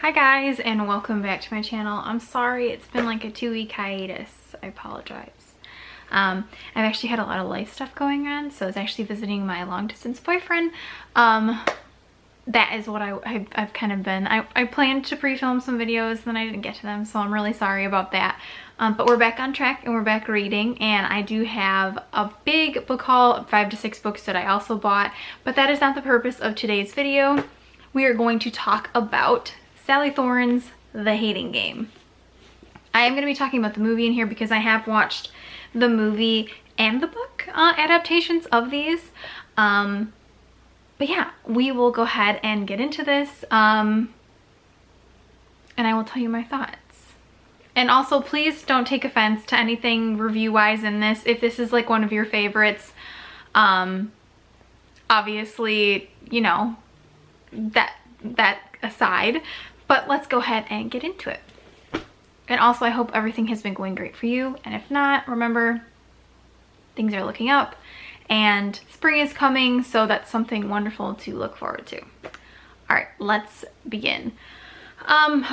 Hi guys, and welcome back to my channel. I'm sorry it's been like a 2-week hiatus. I apologize. I've actually had a lot of life stuff going on, so I was actually visiting my long-distance boyfriend. That is what I've kind of been. I planned to pre-film some videos, then I didn't get to them, so I'm really sorry about that. But we're back on track and we're back reading, and I do have a big book haul of 5 to 6 books that I also bought, but that is not the purpose of today's video. We are going to talk about Sally Thorne's The Hating Game. I am going to be talking about the movie in here because I have watched the movie and the book adaptations of these. But yeah, we will go ahead and get into this, and I will tell you my thoughts. And also, please don't take offense to anything review-wise in this. If this is like one of your favorites, obviously, you know, that aside. But let's go ahead and get into it. And also, I hope everything has been going great for you. And if not, remember, things are looking up and spring is coming, so that's something wonderful to look forward to. All right, let's begin.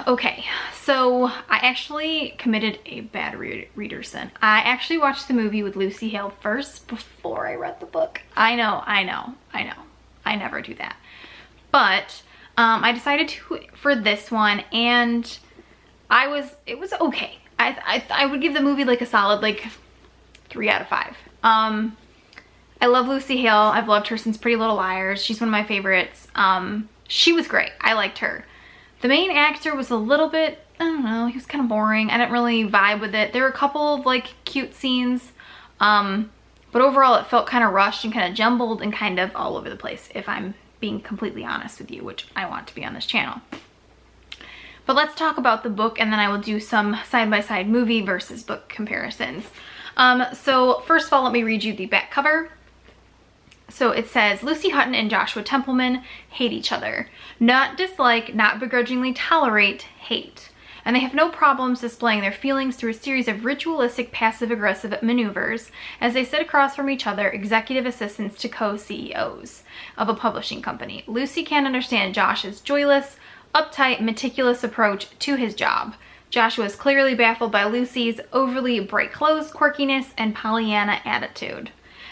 Okay, so I actually committed a bad reader sin. I actually watched the movie with Lucy Hale first before I read the book. I know. I never do that. But I decided to for this one, and it was okay. I would give the movie like a solid like 3 out of 5. I love Lucy Hale. I've loved her since Pretty Little Liars. She's one of my favorites. She was great. I liked her. The main actor was a little bit, I don't know, he was kind of boring. I didn't really vibe with it. There were a couple of like cute scenes, but overall it felt kind of rushed and kind of jumbled and kind of all over the place, if I'm being completely honest with you, which I want to be on this channel. But let's talk about the book, and then I will do some side-by-side movie versus book comparisons. So first of all, let me read you the back cover. So it says, Lucy Hutton and Joshua Templeman hate each other. Not dislike, not begrudgingly tolerate, hate. And they have no problems displaying their feelings through a series of ritualistic passive-aggressive maneuvers as they sit across from each other, executive assistants to co-CEOs of a publishing company. Lucy can't understand Josh's joyless, uptight, meticulous approach to his job. Joshua is clearly baffled by Lucy's overly bright clothes, quirkiness, and Pollyanna attitude.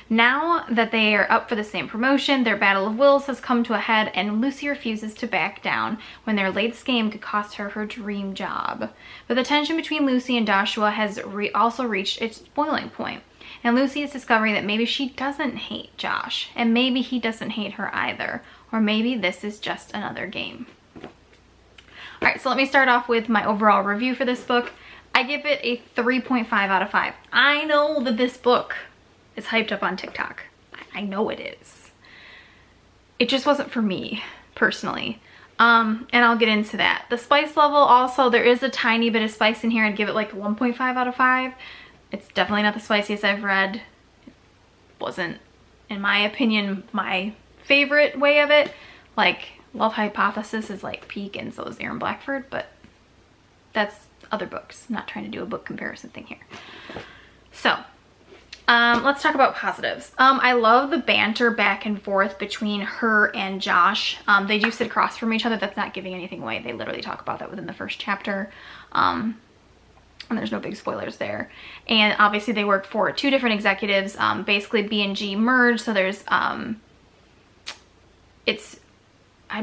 Now that they are up for the same promotion, their battle of wills has come to a head, and Lucy refuses to back down when their latest game could cost her her dream job. But the tension between Lucy and Joshua has also reached its boiling point, and Lucy is discovering that maybe she doesn't hate Josh, and maybe he doesn't hate her either, or maybe this is just another game. Alright, so let me start off with my overall review for this book. I give it a 3.5 out of 5. I know that this book is hyped up on TikTok. I know it is. It just wasn't for me, personally. And I'll get into that. The spice level also, there is a tiny bit of spice in here. I'd give it like 1.5 out of 5. It's definitely not the spiciest I've read. It wasn't, in my opinion, my favorite way of it. Like, Love Hypothesis is like peak, and so is Aaron Blackford, but that's other books. I'm not trying to do a book comparison thing here. So, let's talk about positives. I love the banter back and forth between her and Josh. They do sit across from each other. That's not giving anything away. They literally talk about that within the first chapter. And there's no big spoilers there. And obviously they work for 2 different executives. Basically B&G merged, so there's, I'm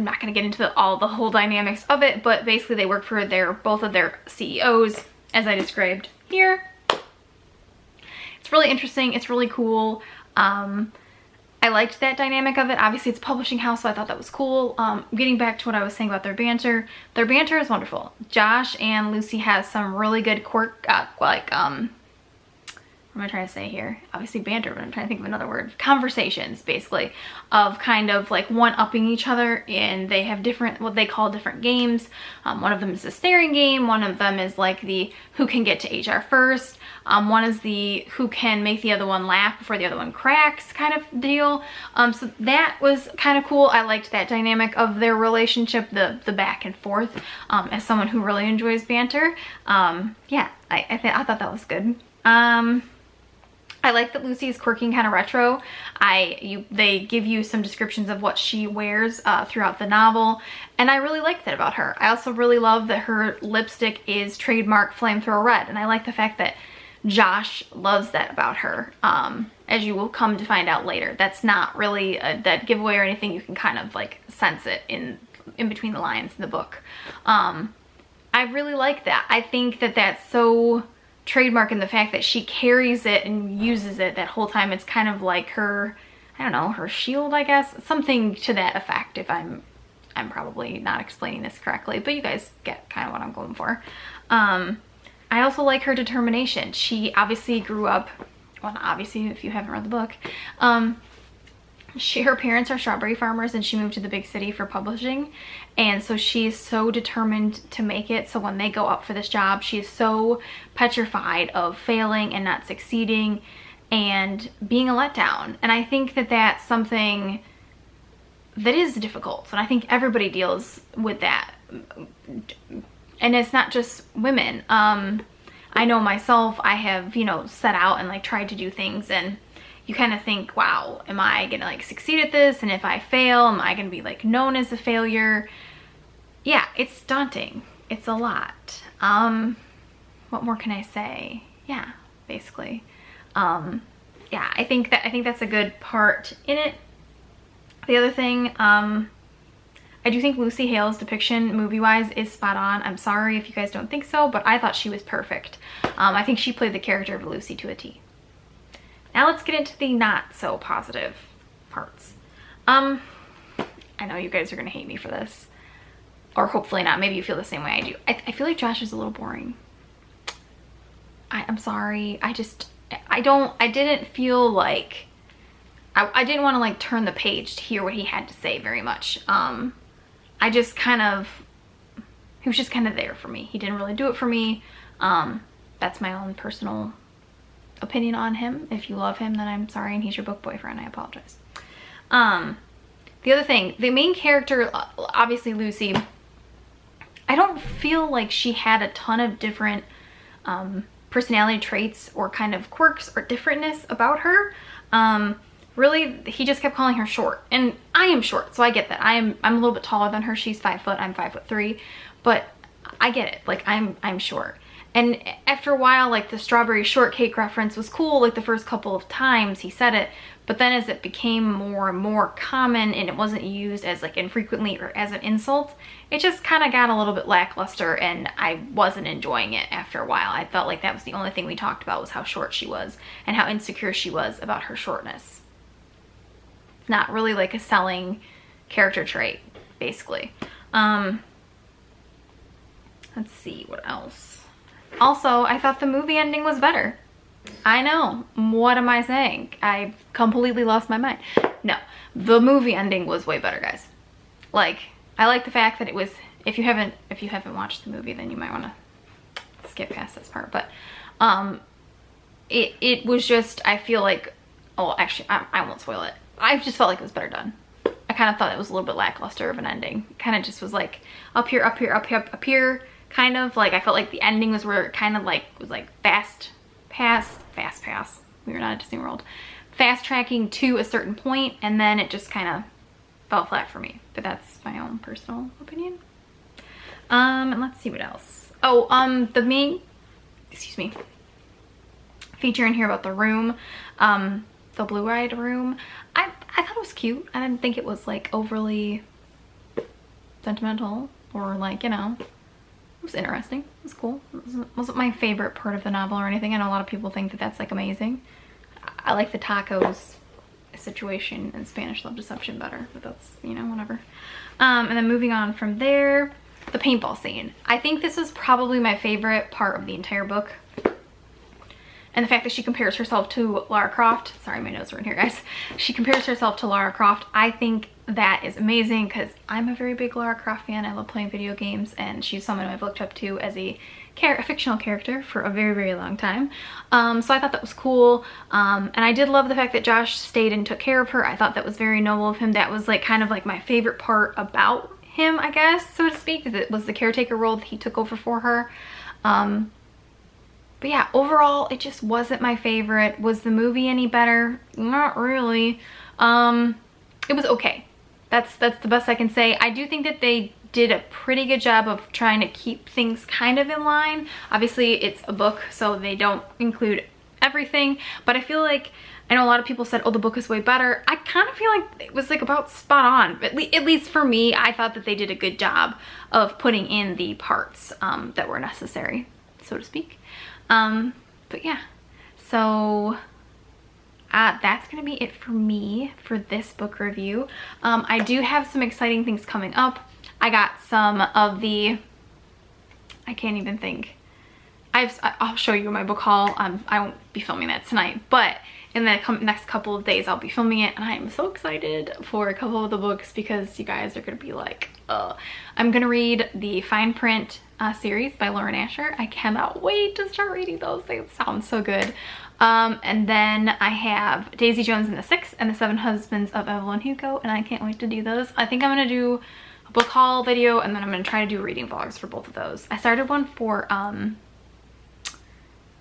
not going to get into the whole dynamics of it, but basically they work for both of their CEOs, as I described here. It's really interesting. It's really cool. I liked that dynamic of it. Obviously, it's a publishing house, so I thought that was cool. Getting back to what I was saying about their banter is wonderful. Josh and Lucy has some really good what am I trying to say here? Obviously banter, but I'm trying to think of another word. Conversations, basically, of kind of like one-upping each other, and they have what they call different games. One of them is the staring game. One of them is like the who can get to HR first. One is the who can make the other one laugh before the other one cracks kind of deal. So that was kind of cool. I liked that dynamic of their relationship, the back and forth. As someone who really enjoys banter, yeah, I thought that was good. I like that Lucy is quirky and kind of retro. They give you some descriptions of what she wears throughout the novel, and I really like that about her. I also really love that her lipstick is trademark flamethrower red, and I like the fact that Josh loves that about her, as you will come to find out later. That's not really a dead giveaway or anything. You can kind of like sense it in between the lines in the book. I really like that. I think that that's so trademark in the fact that she carries it and uses it that whole time. It's kind of like her, I don't know, her shield, I guess, something to that effect. If I'm probably not explaining this correctly, but you guys get kind of what I'm going for. I also like her determination. She obviously grew up, well, not obviously if you haven't read the book, her parents are strawberry farmers, and she moved to the big city for publishing, and so she's so determined to make it. So when they go up for this job, she is so petrified of failing and not succeeding and being a letdown. And I think that that's something that is difficult, and I think everybody deals with that, and it's not just women. I know myself, I have, you know, set out and like tried to do things, and you kind of think, wow, am I gonna like succeed at this? And if I fail, am I gonna be like known as a failure? Yeah, it's daunting. It's a lot. What more can I say? Yeah, basically. Yeah, I think that's a good part in it. The other thing, I do think Lucy Hale's depiction movie-wise is spot on. I'm sorry if you guys don't think so, but I thought she was perfect. I think she played the character of Lucy to a T. Now let's get into the not so positive parts. I know you guys are gonna hate me for this, or hopefully not. Maybe you feel the same way I do. I feel like Josh is a little boring. I'm sorry. I didn't feel like, I didn't want to like turn the page to hear what he had to say very much. I just kind of, he was just kind of there for me. He didn't really do it for me. That's my own personal opinion on him. If you love him, then I'm sorry, and he's your book boyfriend. I apologize. The other thing, the main character, obviously Lucy, I don't feel like she had a ton of different personality traits or kind of quirks or differentness about her. Really, he just kept calling her short, and I am short, so I get that. I'm a little bit taller than her. She's 5 foot, I'm 5'3", but I get it. Like, I'm short. And after a while, like, the strawberry shortcake reference was cool, like the first couple of times he said it, but then as it became more and more common and it wasn't used as like infrequently or as an insult, it just kind of got a little bit lackluster, and I wasn't enjoying it after a while. I felt like that was the only thing we talked about, was how short she was and how insecure she was about her shortness. Not really like a selling character trait, basically. Let's see, what else? Also, I thought the movie ending was better. I know, what am I saying? I completely lost my mind. No, the movie ending was way better, guys. Like, I like the fact that it was, if you haven't watched the movie, then you might want to skip past this part, but it was just, I feel like, oh, actually, I won't spoil it. I just felt like it was better done. I kind of thought it was a little bit lackluster of an ending. Kind of just was like up here, up here, up here, up here, kind of like, I felt like the ending was where it kind of like was like fast pass. We were not at Disney World. Fast tracking to a certain point, and then it just kind of fell flat for me. But that's my own personal opinion. And let's see what else. Oh, the main, excuse me, feature in here about the room, the blue-eyed room. I thought it was cute. I didn't think it was like overly sentimental or like, you know, it was interesting. It was cool. It wasn't my favorite part of the novel or anything. I know a lot of people think that that's like amazing. I like the tacos situation in Spanish Love Deception better, but that's, you know, whatever. And then moving on from there, the paintball scene. I think this is probably my favorite part of the entire book. And the fact that she compares herself to Lara Croft. Sorry, my notes are in here, guys. She compares herself to Lara Croft. I think that is amazing because I'm a very big Lara Croft fan. I love playing video games, and she's someone I've looked up to as a fictional character for a very, very long time. So I thought that was cool. And I did love the fact that Josh stayed and took care of her. I thought that was very noble of him. That was like kind of like my favorite part about him, I guess, so to speak. It was the caretaker role that he took over for her. But yeah, overall, it just wasn't my favorite. Was the movie any better? Not really. It was okay. That's the best I can say. I do think that they did a pretty good job of trying to keep things kind of in line. Obviously, it's a book, so they don't include everything, but I feel like, I know a lot of people said, oh, the book is way better. I kind of feel like it was like about spot on. At least for me, I thought that they did a good job of putting in the parts that were necessary, so to speak. But yeah, so that's gonna be it for me for this book review. I do have some exciting things coming up. I got some of the, I can't even think. I'll show you my book haul. I won't be filming that tonight, but in the next couple of days I'll be filming it, and I am so excited for a couple of the books because you guys are gonna be like, I'm gonna read the Fine Print series by Lauren Asher. I cannot wait to start reading those. They sound so good. And then I have Daisy Jones and the Six and the Seven Husbands of Evelyn Hugo, and I can't wait to do those. I think I'm gonna do a book haul video, and then I'm gonna try to do reading vlogs for both of those. I started one for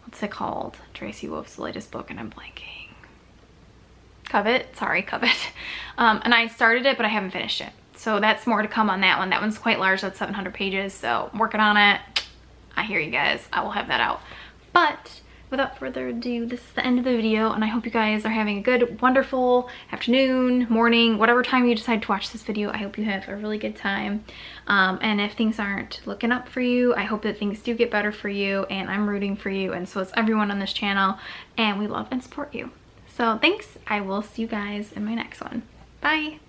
what's it called? Tracy Wolf's latest book, and I'm blanking. Covet, sorry, Covet. And I started it, but I haven't finished it. So that's more to come on that one. That one's quite large, that's 700 pages, so I'm working on it. I hear you guys, I will have that out. But without further ado, this is the end of the video, and I hope you guys are having a good, wonderful afternoon, morning, whatever time you decide to watch this video. I hope you have a really good time. And if things aren't looking up for you, I hope that things do get better for you, and I'm rooting for you, and so is everyone on this channel, and we love and support you. So thanks. I will see you guys in my next one. Bye.